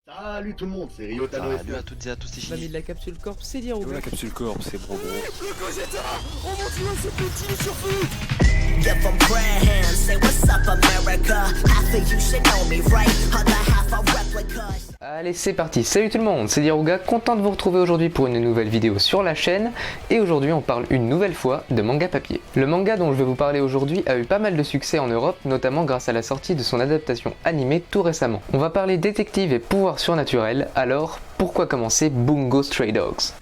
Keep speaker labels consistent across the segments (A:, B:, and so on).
A: Salut tout le monde, c'est Ryotano
B: Salut à toutes et à tous ici.
C: L'ami de la capsule corp, c'est dire
D: La capsule corps, c'est Brobo.
A: Le Gogeta. Oh mon dieu, c'est petit sur foot.
E: Give 'em grand hands, say what's up America. Half of you should know me, right? Other half are replicas.
C: Allez, c'est parti. Salut tout le monde, c'est Diruga, content de vous retrouver aujourd'hui pour une nouvelle vidéo sur la chaîne. Et aujourd'hui, on parle une nouvelle fois de manga papier. Le manga dont je vais vous parler aujourd'hui a eu pas mal de succès en Europe, notamment grâce à la sortie de son adaptation animée tout récemment. On va parler détective et pouvoirs surnaturels, alors pourquoi commencer Bungo Stray Dogs?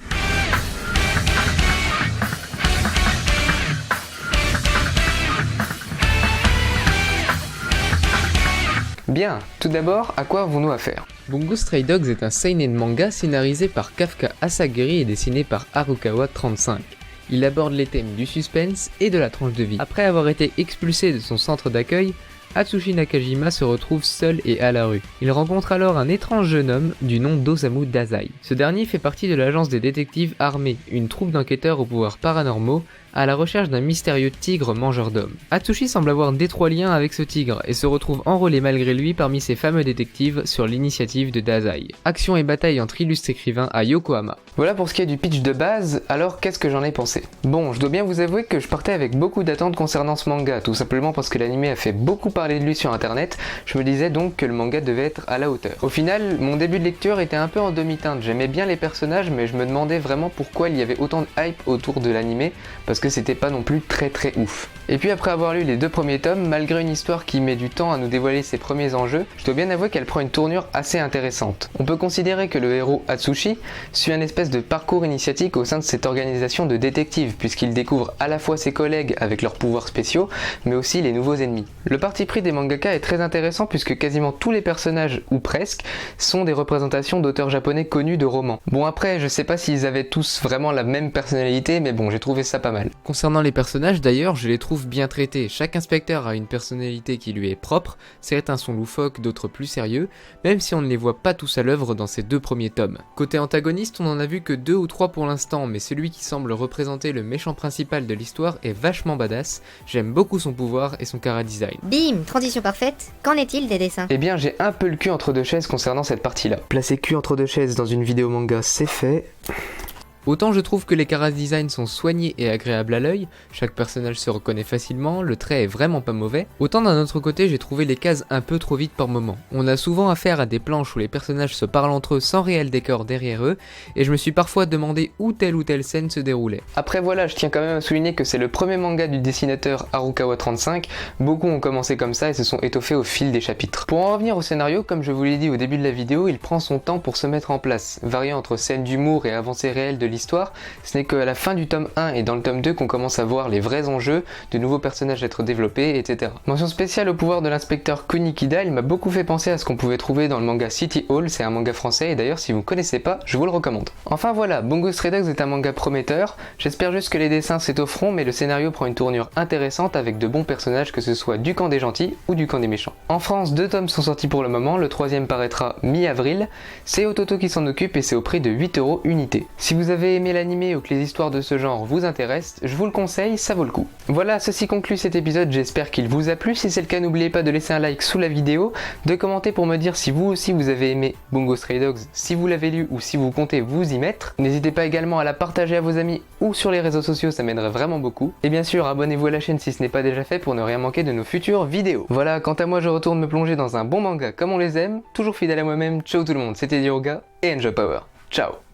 C: Bien, tout d'abord, à quoi avons-nous affaire? Bungo Stray Dogs est un seinen manga scénarisé par Kafka Asagiri et dessiné par Harukawa 35. Il aborde les thèmes du suspense et de la tranche de vie. Après avoir été expulsé de son centre d'accueil, Atsushi Nakajima se retrouve seul et à la rue. Il rencontre alors un étrange jeune homme du nom d'Osamu Dazai. Ce dernier fait partie de l'agence des détectives armés, une troupe d'enquêteurs aux pouvoirs paranormaux, à la recherche d'un mystérieux tigre mangeur d'hommes. Atsushi semble avoir d'étroits liens avec ce tigre et se retrouve enrôlé malgré lui parmi ces fameux détectives sur l'initiative de Dazai. Action et bataille entre illustres écrivains à Yokohama. Voilà pour ce qui est du pitch de base, alors qu'est-ce que j'en ai pensé? Bon, je dois bien vous avouer que je partais avec beaucoup d'attentes concernant ce manga, tout simplement parce que l'anime a fait beaucoup parler de lui sur internet, je me disais donc que le manga devait être à la hauteur. Au final, mon début de lecture était un peu en demi-teinte, j'aimais bien les personnages mais je me demandais vraiment pourquoi il y avait autant de hype autour de l'anime, parce que c'était pas non plus très ouf. Et puis après avoir lu les deux premiers tomes, malgré une histoire qui met du temps à nous dévoiler ses premiers enjeux, je dois bien avouer qu'elle prend une tournure assez intéressante. On peut considérer que le héros Atsushi suit un espèce de parcours initiatique au sein de cette organisation de détectives, puisqu'il découvre à la fois ses collègues avec leurs pouvoirs spéciaux, mais aussi les nouveaux ennemis. Le parti pris des mangaka est très intéressant puisque quasiment tous les personnages, ou presque, sont des représentations d'auteurs japonais connus de romans. Bon après, je sais pas s'ils avaient tous vraiment la même personnalité, mais bon, j'ai trouvé ça pas mal. Concernant les personnages d'ailleurs, je les trouve bien traités. Chaque inspecteur a une personnalité qui lui est propre, certains sont loufoques, d'autres plus sérieux, même si on ne les voit pas tous à l'œuvre dans ces deux premiers tomes. Côté antagoniste, on en a vu que 2 ou 3 pour l'instant, mais celui qui semble représenter le méchant principal de l'histoire est vachement badass, j'aime beaucoup son pouvoir et son chara-design.
F: Bim, transition parfaite, qu'en est-il des dessins?
C: Eh bien j'ai un peu le cul entre deux chaises concernant cette partie-là. Placer cul entre deux chaises dans une vidéo manga, c'est fait. Autant je trouve que les chara-design sont soignés et agréables à l'œil, chaque personnage se reconnaît facilement, le trait est vraiment pas mauvais, autant d'un autre côté j'ai trouvé les cases un peu trop vite par moment. On a souvent affaire à des planches où les personnages se parlent entre eux sans réel décor derrière eux, et je me suis parfois demandé où telle ou telle scène se déroulait. Après voilà, je tiens quand même à souligner que c'est le premier manga du dessinateur Harukawa 35, beaucoup ont commencé comme ça et se sont étoffés au fil des chapitres. Pour en revenir au scénario, comme je vous l'ai dit au début de la vidéo, il prend son temps pour se mettre en place, variant entre scènes d'humour et avancées réelles de l'histoire, ce n'est qu'à la fin du tome 1 et dans le tome 2 qu'on commence à voir les vrais enjeux, de nouveaux personnages être développés, etc. Mention spéciale au pouvoir de l'inspecteur Kunikida, il m'a beaucoup fait penser à ce qu'on pouvait trouver dans le manga City Hall, c'est un manga français et d'ailleurs si vous ne connaissez pas, je vous le recommande. Enfin voilà, Bungo Stray Dogs est un manga prometteur, j'espère juste que les dessins s'étofferont mais le scénario prend une tournure intéressante avec de bons personnages que ce soit du camp des gentils ou du camp des méchants. En France, 2 tomes sont sortis pour le moment, le 3e paraîtra mi-avril, c'est Ototo qui s'en occupe et c'est au prix de 8 € unité. Si vous avez aimé l'anime ou que les histoires de ce genre vous intéressent, je vous le conseille, ça vaut le coup. Voilà, ceci conclut cet épisode, j'espère qu'il vous a plu, si c'est le cas n'oubliez pas de laisser un like sous la vidéo, de commenter pour me dire si vous aussi vous avez aimé Bungo Stray Dogs, si vous l'avez lu ou si vous comptez vous y mettre. N'hésitez pas également à la partager à vos amis ou sur les réseaux sociaux, ça m'aiderait vraiment beaucoup. Et bien sûr, abonnez-vous à la chaîne si ce n'est pas déjà fait pour ne rien manquer de nos futures vidéos. Voilà, quant à moi je retourne me plonger dans un bon manga comme on les aime, toujours fidèle à moi-même, ciao tout le monde, c'était Diruga et Enjoy Power. Ciao.